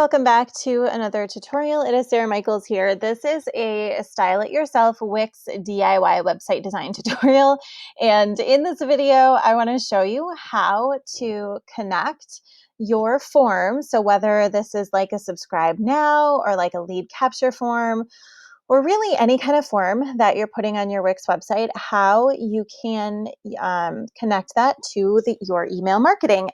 welcome back to another tutorial. It is Sarah Michaels here. This is a Style It Yourself Wix DIY website design tutorial. And in this video, I want to show you how to connect your form. So whether this is like a subscribe now or like a lead capture form, or really any kind of form that you're putting on your Wix website, how you can connect that to your email marketing.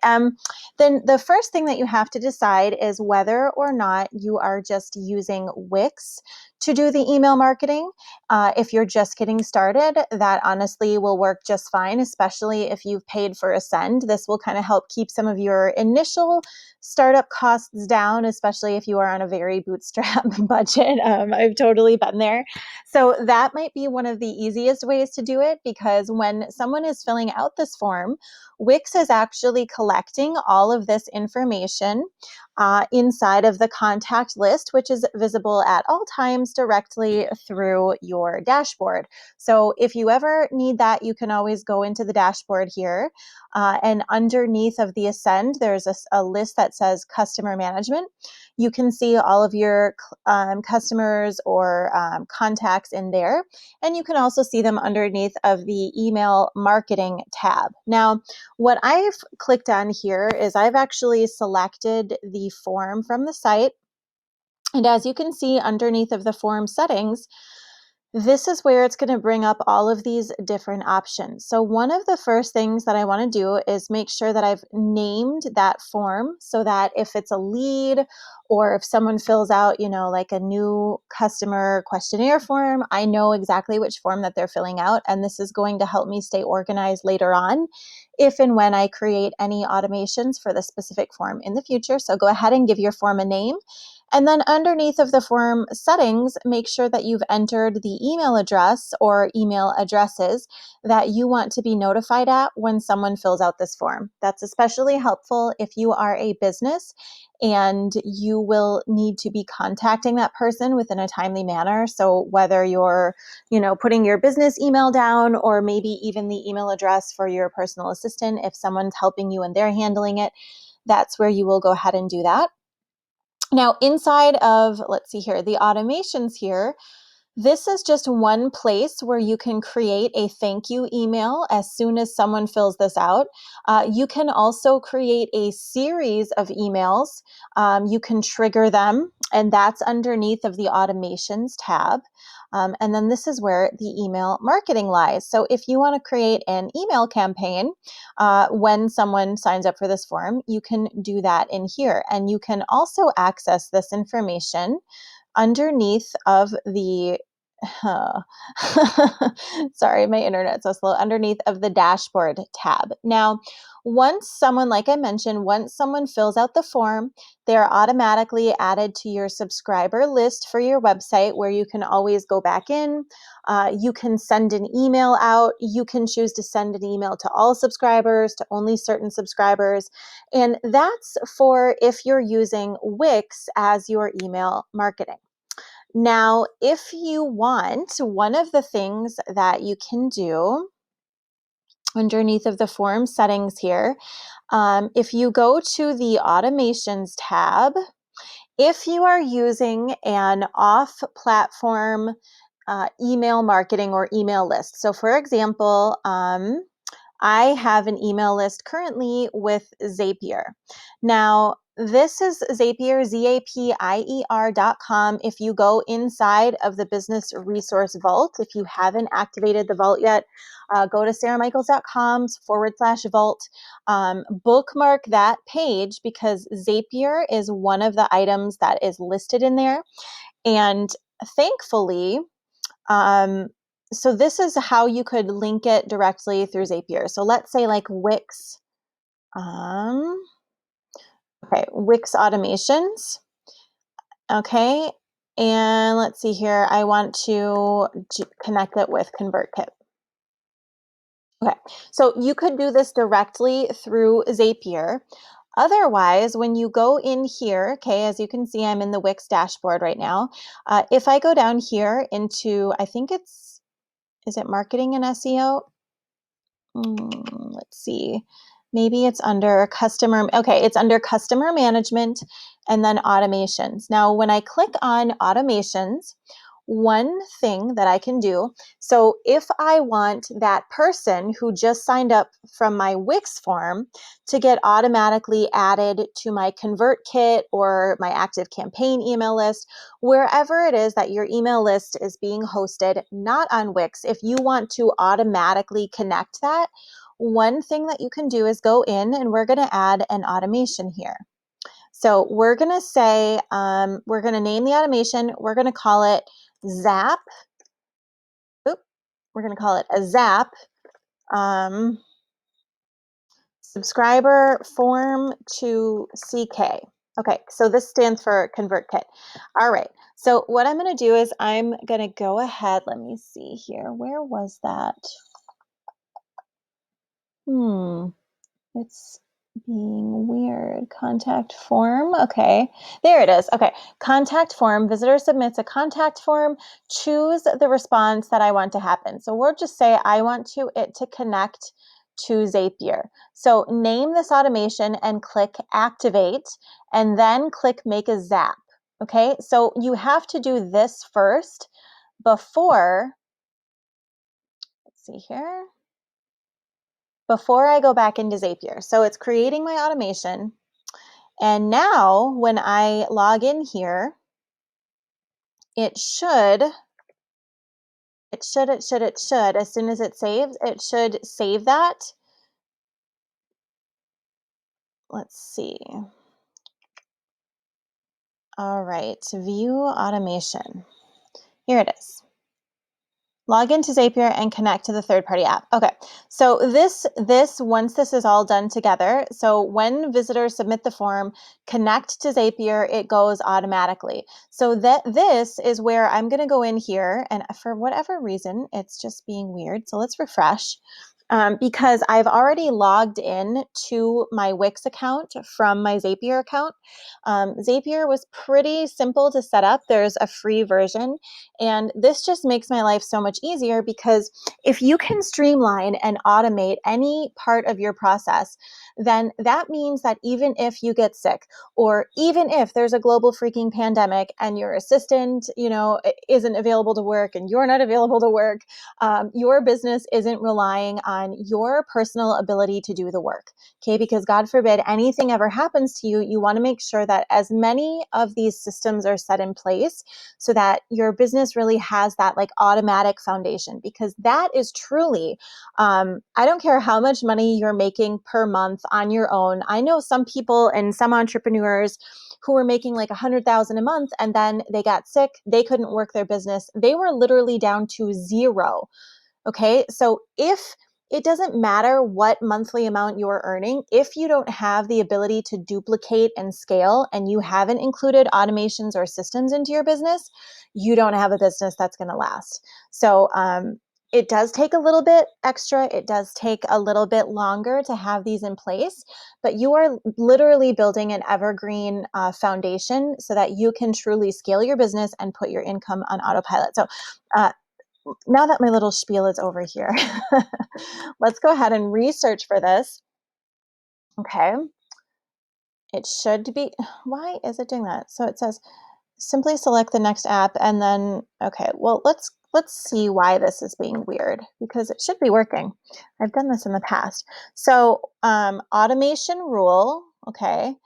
Then the first thing that you have to decide is whether or not you are just using Wix to do the email marketing. If you're just getting started, that honestly will work just fine, especially if you've paid for a send. This will kind of help keep some of your initial startup costs down, especially if you are on a very bootstrap budget. I've totally been there. So that might be one of the easiest ways to do it, because when someone is filling out this form, Wix is actually collecting all of this information inside of the contact list, which is visible at all times directly through your dashboard. So if you ever need that, you can always go into the dashboard here. And underneath of the Ascend, there's a list that says customer management. You can see all of your customers or contacts in there. And you can also see them underneath of the email marketing tab. Now, what I've clicked on here is I've actually selected the form from the site. And as you can see underneath of the form settings, this is where it's going to bring up all of these different options. So one of the first things that I want to do is make sure that I've named that form, so that if it's a lead or if someone fills out, like a new customer questionnaire form, I know exactly which form that they're filling out. And this is going to help me stay organized later on if and when I create any automations for the specific form in the future. So go ahead and give your form a name. And then underneath of the form settings, make sure that you've entered the email address or email addresses that you want to be notified at when someone fills out this form. That's especially helpful if you are a business and you will need to be contacting that person within a timely manner. So whether you're, putting your business email down, or maybe even the email address for your personal assistant, if someone's helping you and they're handling it, that's where you will go ahead and do that. Now, inside of, let's see here, the automations here, this is just one place where you can create a thank you email as soon as someone fills this out. You can also create a series of emails. You can trigger them, and that's underneath of the automations tab. And then this is where the email marketing lies. So if you want to create an email campaign when someone signs up for this form, you can do that in here. And you can also access this information underneath of the sorry, my internet's so slow. Underneath of the dashboard tab. Now, once someone fills out the form, they're automatically added to your subscriber list for your website, where you can always go back in. You can send an email out. You can choose to send an email to all subscribers, to only certain subscribers. And that's for if you're using Wix as your email marketing. Now, if you want, one of the things that you can do underneath of the form settings here, if you go to the automations tab, if you are using an off-platform email marketing or email list. So for example, I have an email list currently with Zapier. Now, this is Zapier, Zapier.com. If you go inside of the Business Resource Vault, if you haven't activated the vault yet, go to sarahmichaels.com/vault. Bookmark that page, because Zapier is one of the items that is listed in there. And thankfully, so this is how you could link it directly through Zapier. So let's say like Wix, Wix automations. Okay. And let's see here. I want to connect it with ConvertKit. Okay. So you could do this directly through Zapier. Otherwise, when you go in here, okay, as you can see, I'm in the Wix dashboard right now. If I go down here into, I think is it marketing and SEO? Let's see. maybe it's under customer. Okay, it's under customer management and then automations. Now, when I click on automations, one thing that I can do, so if I want that person who just signed up from my Wix form to get automatically added to my ConvertKit or my Active Campaign email list, wherever it is that your email list is being hosted, not on Wix, if you want to automatically connect that, one thing that you can do is go in and we're going to add an automation here. So we're going to say, we're going to name the automation. We're going to call it Zap. Oop, we're going to call it a Zap subscriber form to CK. Okay, so this stands for ConvertKit. All right, so what I'm going to do is I'm going to go ahead. Let me see here. Where was that? It's being weird. Contact form. Okay, there it is. Okay, contact form. Visitor submits a contact form. Choose the response that I want to happen. So we'll just say I want it to connect to Zapier. So name this automation and click activate, and then click make a Zap. Okay, so you have to do this first before, let's see here, before I go back into Zapier. So it's creating my automation. And now when I log in here, it should, as soon as it saves, it should save that. Let's see. All right, view automation. Here it is. Log into Zapier and connect to the third-party app. Okay, so once this is all done together, so when visitors submit the form, connect to Zapier, it goes automatically. So this is where I'm going to go in here, and for whatever reason, it's just being weird. So let's refresh. Because I've already logged in to my Wix account from my Zapier account. Zapier was pretty simple to set up. There's a free version, and this just makes my life so much easier because if you can streamline and automate any part of your process, then that means that even if you get sick, or even if there's a global freaking pandemic and your assistant, isn't available to work and you're not available to work, your business isn't relying on your personal ability to do the work. Okay, because God forbid anything ever happens to you, you want to make sure that as many of these systems are set in place so that your business really has that like automatic foundation, because that is truly, I don't care how much money you're making per month on your own. I know some people and some entrepreneurs who were making like $100,000 a month and then they got sick, they couldn't work their business. They were literally down to zero. Okay, so if it doesn't matter what monthly amount you're earning, if you don't have the ability to duplicate and scale and you haven't included automations or systems into your business, you don't have a business that's going to last. So it does take a little bit extra. It does take a little bit longer to have these in place, but you are literally building an evergreen foundation so that you can truly scale your business and put your income on autopilot. So now that my little spiel is over here, let's go ahead and research for this. Okay. It should be, why is it doing that? So it says simply select the next app and then, okay, well, let's see why this is being weird, because it should be working. I've done this in the past. So automation rule, okay.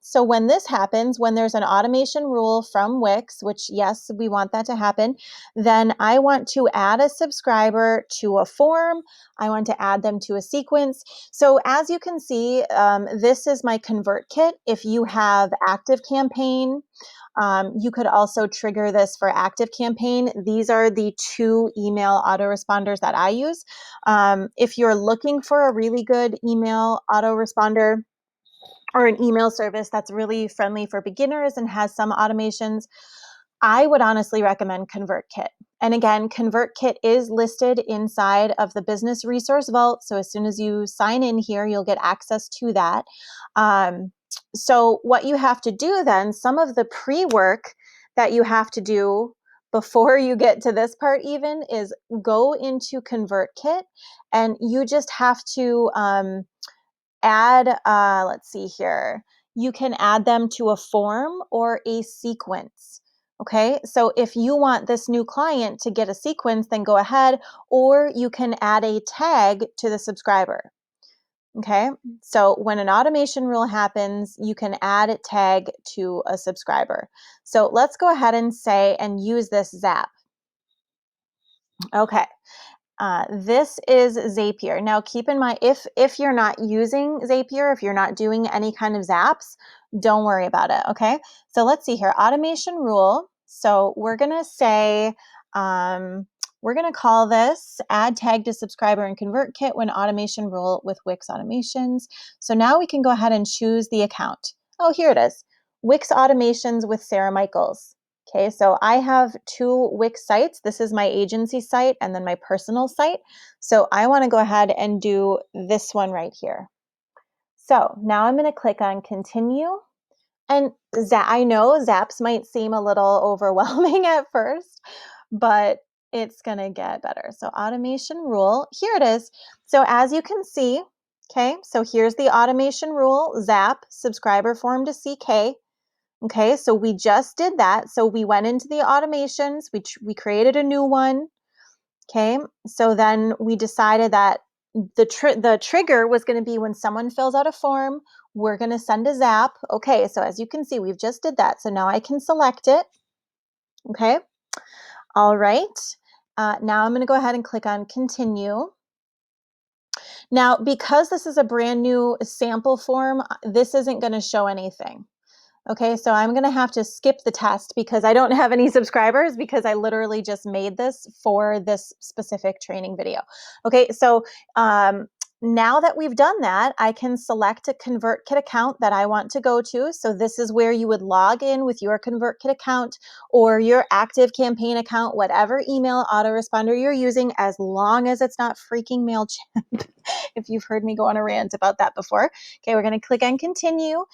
So when this happens, when there's an automation rule from Wix, which yes, we want that to happen, then I want to add a subscriber to a form. I want to add them to a sequence. So as you can see, this is my ConvertKit. If you have Active Campaign, you could also trigger this for Active Campaign. These are the two email autoresponders that I use. If you're looking for a really good email autoresponder or an email service that's really friendly for beginners and has some automations, I would honestly recommend ConvertKit. And again, ConvertKit is listed inside of the Business Resource Vault. So as soon as you sign in here, you'll get access to that. So what you have to do then, some of the pre-work that you have to do before you get to this part even, is go into ConvertKit, and you just have to add, let's see here, you can add them to a form or a sequence. Okay, so if you want this new client to get a sequence, then go ahead, or you can add a tag to the subscriber. Okay, so when an automation rule happens, you can add a tag to a subscriber. So let's go ahead and say and use this Zap. Okay, this is Zapier. Now, keep in mind, if you're not using Zapier, if you're not doing any kind of Zaps, don't worry about it, okay? So let's see here, automation rule. So we're gonna say, we're gonna call this add tag to subscriber and ConvertKit when automation rule with Wix automations. So now we can go ahead and choose the account. Oh, here it is, Wix automations with Sara Michaels. Okay, so I have two Wix sites. This is my agency site and then my personal site. So I want to go ahead and do this one right here. So now I'm going to click on continue. And I know Zaps might seem a little overwhelming at first, but it's going to get better. So automation rule, here it is. So as you can see, okay, so here's the automation rule, Zap, subscriber form to CK. Okay, so we just did that. So we went into the automations, we created a new one. Okay, so then we decided that the trigger was going to be when someone fills out a form, we're going to send a Zap. Okay, so as you can see, we've just did that. So now I can select it. Okay, all right. Now I'm going to go ahead and click on continue. Now, because this is a brand new sample form, this isn't going to show anything. Okay, so I'm going to have to skip the test because I don't have any subscribers because I literally just made this for this specific training video. Okay, so now that we've done that, I can select a ConvertKit account that I want to go to. So this is where you would log in with your ConvertKit account or your ActiveCampaign account, whatever email autoresponder you're using, as long as it's not freaking MailChimp. If you've heard me go on a rant about that before. Okay, we're going to click on continue.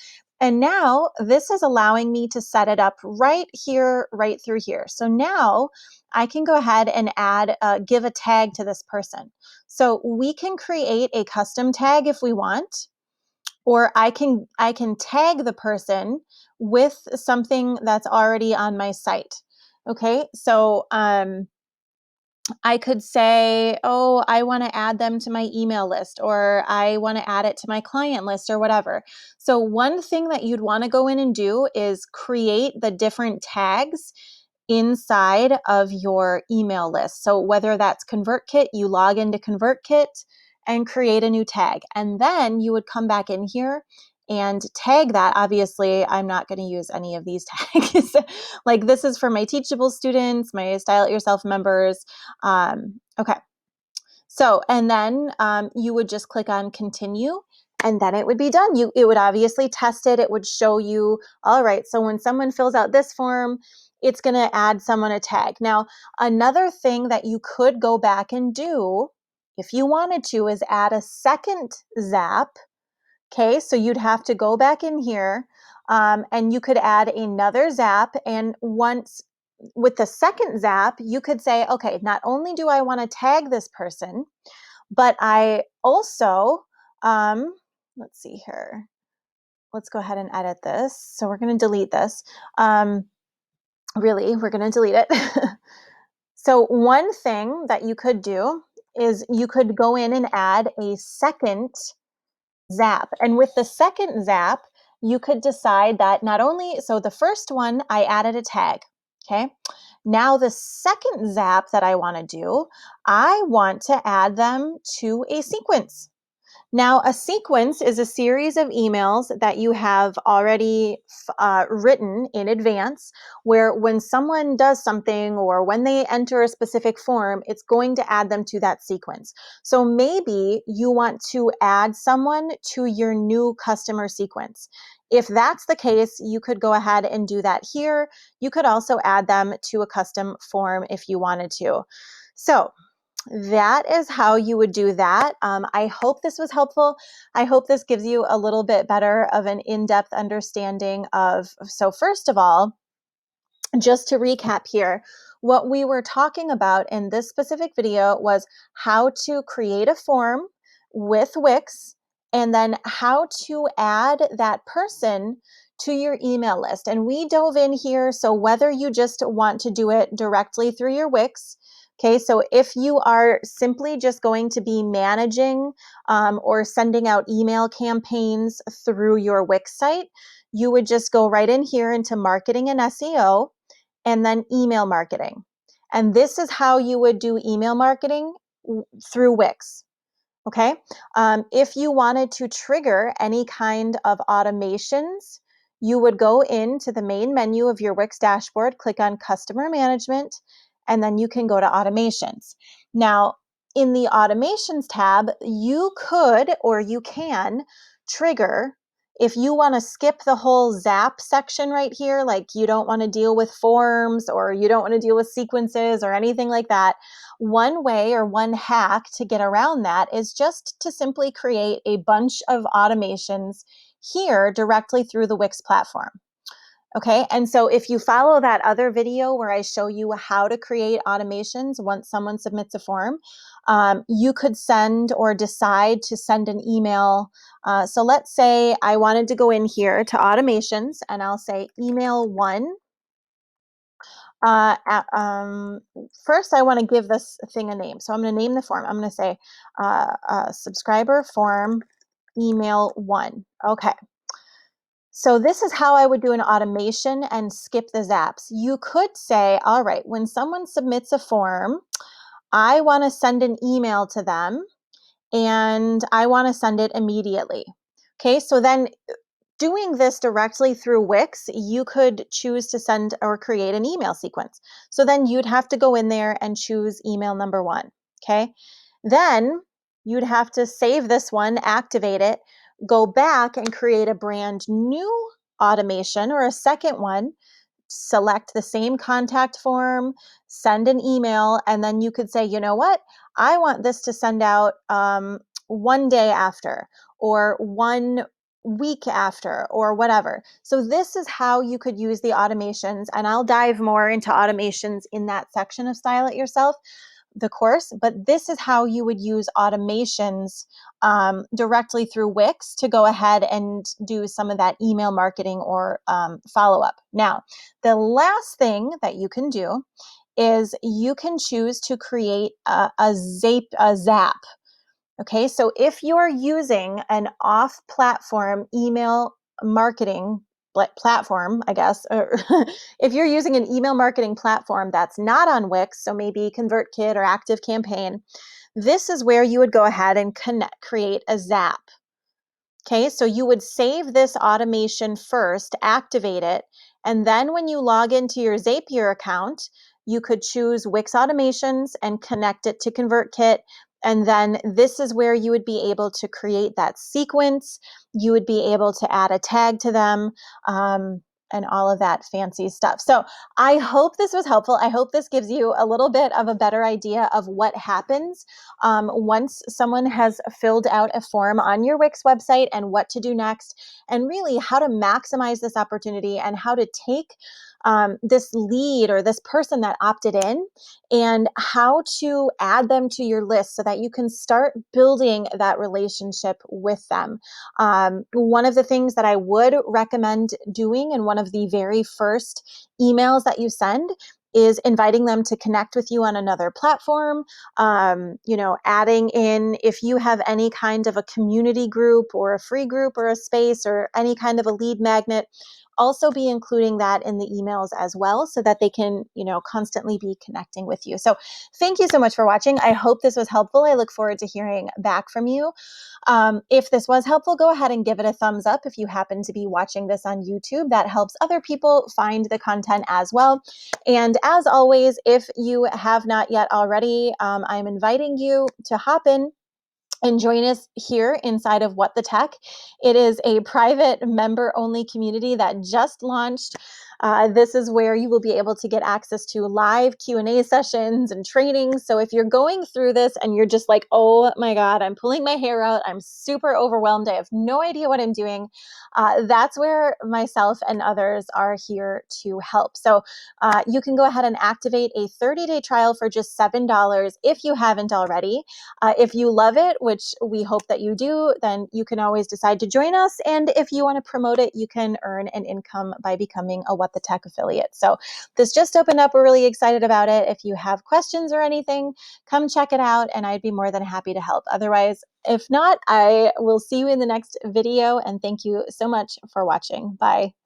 And now this is allowing me to set it up right here, right through here. So now I can go ahead and add, give a tag to this person. So we can create a custom tag if we want, or I can tag the person with something that's already on my site. Okay, so I could say, oh, I want to add them to my email list, or I want to add it to my client list, or whatever. So one thing that you'd want to go in and do is create the different tags inside of your email list. So whether that's ConvertKit, you log into ConvertKit and create a new tag. And then you would come back in here and tag that. Obviously, I'm not going to use any of these tags. Like this is for my Teachable students, my Style It Yourself members. Okay. So, and then you would just click on continue and then it would be done. It would obviously test it. It would show you, all right, so when someone fills out this form, it's going to add someone a tag. Now, another thing that you could go back and do if you wanted to is add a second Zap. Okay, so you'd have to go back in here and you could add another Zap. And once with the second Zap, you could say, okay, not only do I want to tag this person, but I also, let's see here. Let's go ahead and edit this. So we're going to delete this. Really, we're going to delete it. So one thing that you could do is you could go in and add a second Zap. And with the second Zap, you could decide that not only, so the first one, I added a tag, okay? Now the second Zap that I want to do, I want to add them to a sequence. Now, a sequence is a series of emails that you have already written in advance, where when someone does something or when they enter a specific form, it's going to add them to that sequence. So maybe you want to add someone to your new customer sequence. If that's the case, you could go ahead and do that here. You could also add them to a custom form if you wanted to. So that is how you would do that. I hope this was helpful. I hope this gives you a little bit better of an in-depth understanding of, so first of all, just to recap here, What we were talking about in this specific video was how to create a form with Wix and then how to add that person to your email list. And we dove in here. So whether you just want to do it directly through your Wix, okay, so if you are simply just going to be managing or sending out email campaigns through your Wix site, you would just go right in here into marketing and SEO and then email marketing. And this is how you would do email marketing through Wix. Okay. If you wanted to trigger any kind of automations, you would go into the main menu of your Wix dashboard, click on customer management, and then you can go to automations. Now, in the automations tab, you could or you can trigger if you want to skip the whole Zap section right here, like you don't want to deal with forms or you don't want to deal with sequences or anything like that. One way or one hack to get around that is just to simply create a bunch of automations here directly through the Wix platform. Okay, and so if you follow that other video where I show you how to create automations once someone submits a form, you could send or decide to send an email. So let's say I wanted to go in here to automations and I'll say email one. Uh, at, um, First, I want to give this thing a name. So I'm going to name the form. I'm going to say subscriber form email one. Okay. So this is how I would do an automation and skip the Zaps. You could say, all right, when someone submits a form, I want to send an email to them and I want to send it immediately. Okay, so then doing this directly through Wix, you could choose to send or create an email sequence. So then you'd have to go in there and choose email number one. Okay. Then you'd have to save this one, activate it, go back and create a brand new automation or a second one, select the same contact form, send an email, and then you could say, you know what? I want this to send out one day after or 1 week after or whatever. So this is how you could use the automations, and I'll dive more into automations in that section of Style It Yourself, the course, but this is how you would use automations directly through Wix to go ahead and do some of that email marketing or follow-up. Now, the last thing that you can do is you can choose to create a Zap. Okay, so if you're using an off-platform email marketing platform, I guess, or if you're using an email marketing platform that's not on Wix, so maybe ConvertKit or ActiveCampaign, this is where you would go ahead and create a Zap. Okay, so you would save this automation first, activate it, and then when you log into your Zapier account, you could choose Wix Automations and connect it to ConvertKit. And then this is where you would be able to create that sequence. You would be able to add a tag to them. And all of that fancy stuff. So I hope this was helpful. I hope this gives you a little bit of a better idea of what happens once someone has filled out a form on your Wix website and what to do next, and really how to maximize this opportunity and how to take this lead or this person that opted in and how to add them to your list so that you can start building that relationship with them. One of the things that I would recommend doing in one of the very first emails that you send is inviting them to connect with you on another platform. Adding in, if you have any kind of a community group or a free group or a space or any kind of a lead magnet, also be including that in the emails as well so that they can, constantly be connecting with you. So thank you so much for watching. I hope this was helpful. I look forward to hearing back from you. If this was helpful, go ahead and give it a thumbs up. If you happen to be watching this on YouTube, that helps other people find the content as well. And as always, if you have not yet already, I'm inviting you to hop in and join us here inside of What the Tech. It is a private member-only community that just launched This is where you will be able to get access to live Q&A sessions and trainings. So if you're going through this and you're just like, oh my God, I'm pulling my hair out, I'm super overwhelmed, I have no idea what I'm doing, that's where myself and others are here to help. So you can go ahead and activate a 30-day trial for just $7 if you haven't already. If you love it, which we hope that you do, then you can always decide to join us. And if you want to promote it, you can earn an income by becoming a What the Tech affiliate. So this just opened up. We're really excited about it. If you have questions or anything, come check it out and I'd be more than happy to help. Otherwise, if not, I will see you in the next video, and thank you so much for watching. Bye.